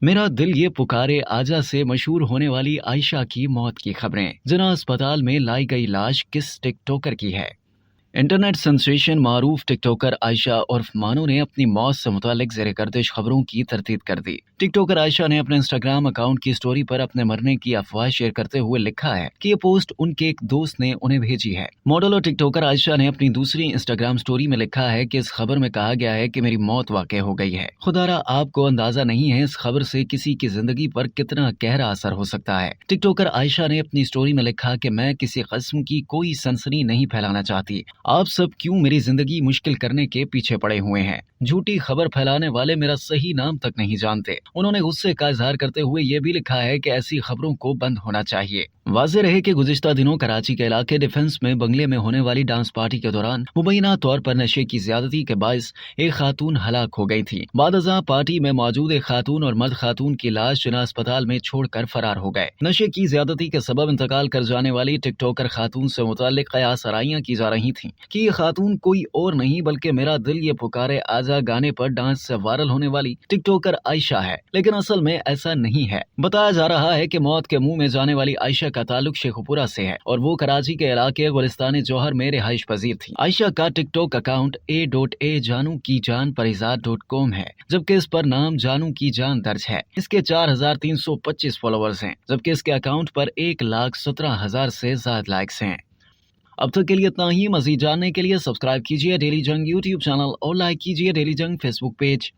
मेरा दिल ये पुकारे आजा से मशहूर होने वाली आयशा की मौत की खबरें। जना अस्पताल में लाई गई लाश किस टिकटॉकर की है? इंटरनेट सेंसेशन मारूफ टिकटॉकर आयशा उर्फ मानो ने अपनी मौत से मुतालिक ज़ेर गर्दिश खबरों की तरतीब कर दी। टिकटॉकर आयशा ने अपने इंस्टाग्राम अकाउंट की स्टोरी पर अपने मरने की अफवाह शेयर करते हुए लिखा है कि ये पोस्ट उनके एक दोस्त ने उन्हें भेजी है। मॉडल और टिकटॉकर आयशा ने अपनी दूसरी इंस्टाग्राम स्टोरी में लिखा है कि इस खबर में कहा गया है कि मेरी मौत वाक़ई हो गई है। खुदारा आपको अंदाजा नहीं है इस खबर से किसी की जिंदगी पर कितना गहरा असर हो सकता है। टिकटॉकर आयशा ने अपनी स्टोरी में लिखा कि मैं किसी किस्म की कोई सनसनी नहीं फैलाना चाहती। आप सब क्यों मेरी जिंदगी मुश्किल करने के पीछे पड़े हुए हैं? झूठी खबर फैलाने वाले मेरा सही नाम तक नहीं जानते। उन्होंने गुस्से का इजहार करते हुए ये भी लिखा है कि ऐसी खबरों को बंद होना चाहिए। वाज़ेह रहे कि गुज़िश्ता दिनों कराची के इलाके डिफेंस में बंगले में होने वाली डांस पार्टी के दौरान मुबैना तौर पर नशे की ज्यादती के बायस एक खातून हलाक हो गई थी। बादअज़ां पार्टी में मौजूद एक खातून और मर्द खातून की लाश जना अस्पताल में छोड़कर फरार हो गए। नशे की ज्यादती के सबब इंतकाल कर जाने वाली टिकटॉकर खातून से मुताल्लिक कयास आराइयां की जा रही थी कि ये खातून कोई और नहीं बल्कि मेरा दिल ये पुकारे आजा गाने पर डांस से वायरल होने वाली टिकटॉकर आयशा है, लेकिन असल में ऐसा नहीं है। बताया जा रहा है कि मौत के मुंह में जाने वाली आयशा का ताल्लुक शेखुपुरा से है और वो कराची के इलाके गुलिस्तान जौहर में रिहाइश पजीर थी। आयशा का टिकटॉक अकाउंट a.a जानू की जान परिजात.com है, जबकि इस पर नाम जानू की जान दर्ज है। इसके 4,325 फॉलोअर्स हैं, जबकि इसके अकाउंट पर 1,17,000 से ज्यादा लाइक्स हैं। अब तक के लिए इतना ही। मजीद जानने के लिए सब्सक्राइब कीजिए डेली जंग यूट्यूब चैनल और लाइक कीजिए डेली जंग फेसबुक पेज।